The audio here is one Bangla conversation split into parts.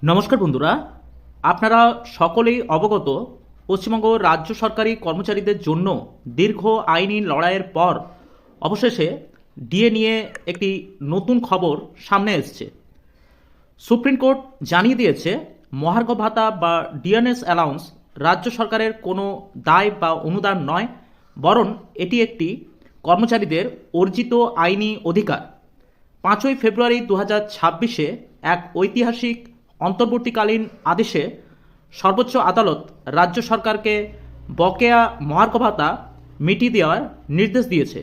নমস্কার বন্ধুরা, আপনারা সকলেই অবগত পশ্চিমবঙ্গ রাজ্য সরকারি কর্মচারীদের জন্য দীর্ঘ আইনি লড়াইয়ের পর অবশেষে ডিএ নিয়ে একটি নতুন খবর সামনে এসছে। সুপ্রিম কোর্ট জানিয়ে দিয়েছে মহার্ঘ ভাতা বা ডিএনএস অ্যালাউন্স রাজ্য সরকারের কোনো দায় বা অনুদান নয়, বরং এটি একটি কর্মচারীদের অর্জিত আইনি অধিকার। 5ই ফেব্রুয়ারি 2026-এ এক ঐতিহাসিক অন্তর্বর্তীকালীন আদেশে সর্বোচ্চ আদালত রাজ্য সরকারকে বকেয়া মহার্ঘ ভাতা মিটিয়ে দেওয়ার নির্দেশ দিয়েছে।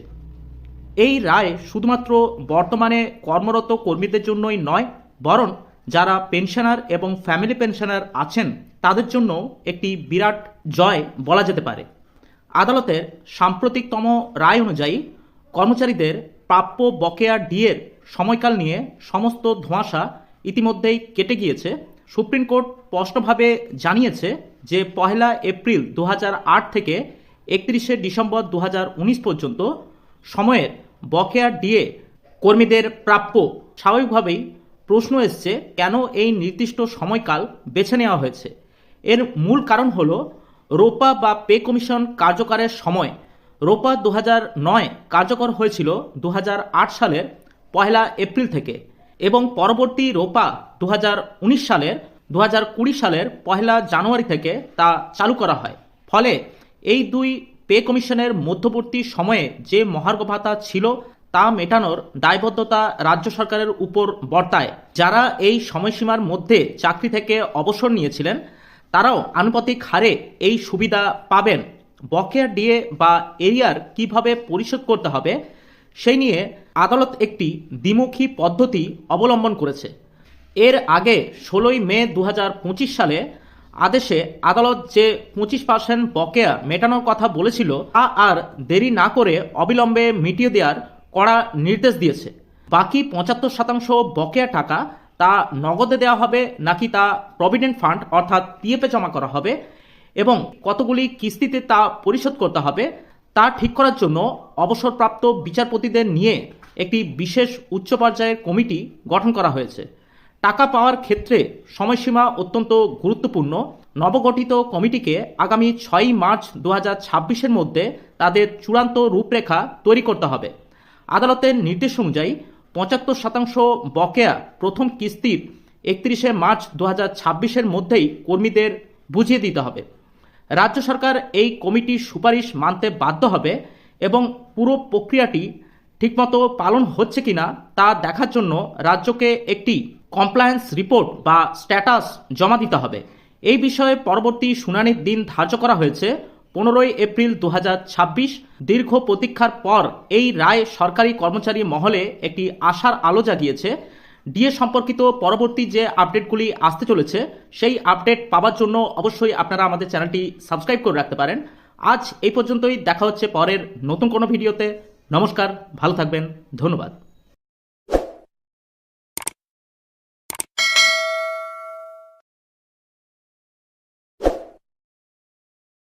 এই রায় শুধুমাত্র বর্তমানে কর্মরত কর্মীদের জন্যই নয়, বরং যারা পেনশনার এবং ফ্যামিলি পেনশনার আছেন তাদের জন্য একটি বিরাট জয় বলা যেতে পারে। আদালতের সাম্প্রতিকতম রায় অনুযায়ী কর্মচারীদের প্রাপ্য বকেয়া ডিএর সময়কাল নিয়ে সমস্ত ধোঁয়াশা ইতিমধ্যেই কেটে গিয়েছে। সুপ্রিম কোর্ট স্পষ্টভাবে জানিয়েছে যে 1 এপ্রিল 2008 থেকে 31শে ডিসেম্বর 2019 পর্যন্ত সময়ের বকেয়া ডিএ কর্মীদের প্রাপ্য। স্বাভাবিকভাবেই প্রশ্ন এসছে, কেন এই নির্দিষ্ট সময়কাল বেছে নেওয়া হয়েছে? এর মূল কারণ হল রোপা বা পে কমিশন কার্যকরের সময়। রোপা 2009 কার্যকর হয়েছিল 2008 সালের 1 এপ্রিল থেকে এবং পরবর্তী রোপা 2019 সালের 2020 সালের 1 জানুয়ারি থেকে তা চালু করা হয়। ফলে এই দুই পে কমিশনের মধ্যবর্তী সময়ে যে মহার্ঘ ভাতা ছিল তা মেটানোর দায়বদ্ধতা রাজ্য সরকারের উপর বর্তায়। যারা এই সময়সীমার মধ্যে চাকরি থেকে অবসর নিয়েছিলেন তারাও আনুপাতিক হারে এই সুবিধা পাবেন। বকেয়া ডিএ বা এরিয়ার কিভাবে পরিশোধ করতে হবে সেই নিয়ে আদালত একটি দ্বিমুখী পদ্ধতি অবলম্বন করেছে। এর আগে 16ই মে 2025 সালে আদেশে আদালত যে 25% বকেয়া মেটানোর কথা বলেছিল তা আর দেরি না করে অবিলম্বে মিটিয়ে দেওয়ার কড়া নির্দেশ দিয়েছে। বাকি 75% বকেয়া টাকা তা নগদে দেওয়া হবে নাকি তা প্রভিডেন্ট ফান্ড অর্থাৎ পিএফে জমা করা হবে এবং কতগুলি কিস্তিতে তা পরিশোধ করতে হবে তা ঠিক করার জন্য অবসরপ্রাপ্ত বিচারপতিদের নিয়ে একটি বিশেষ উচ্চ পর্যায়ের কমিটি গঠন করা হয়েছে। টাকা পাওয়ার ক্ষেত্রে সময়সীমা অত্যন্ত গুরুত্বপূর্ণ। নবগঠিত কমিটিকে আগামী 6ই মার্চ 2026-এর মধ্যে তাদের চূড়ান্ত রূপরেখা তৈরি করতে হবে। আদালতের নির্দেশ অনুযায়ী 75% বকেয়া প্রথম কিস্তির 31শে মার্চ 2026-এর মধ্যেই কর্মীদের বুঝিয়ে দিতে হবে। রাজ্য সরকার এই কমিটির সুপারিশ মানতে বাধ্য হবে এবং পুরো প্রক্রিয়াটি ঠিকমতো পালন হচ্ছে কিনা তা দেখার জন্য রাজ্যকে একটি কমপ্লায়েন্স রিপোর্ট বা স্ট্যাটাস জমা দিতে হবে। এই বিষয়ে পরবর্তী শুনানির দিন ধার্য করা হয়েছে 15ই এপ্রিল 2026। দীর্ঘ প্রতীক্ষার পর এই রায় সরকারি কর্মচারী মহলে একটি আশার আলো জাগিয়েছে। ডিএ সম্পর্কিত পরবর্তী যে আপডেটগুলি আসতে চলেছে সেই আপডেট পাওয়ার জন্য অবশ্যই আপনারা আমাদের চ্যানেলটি সাবস্ক্রাইব করে রাখতে পারেন। আজ এই পর্যন্তই, দেখা হচ্ছে পরের নতুন কোনো ভিডিওতে। নমস্কার, ভালো থাকবেন, ধন্যবাদ।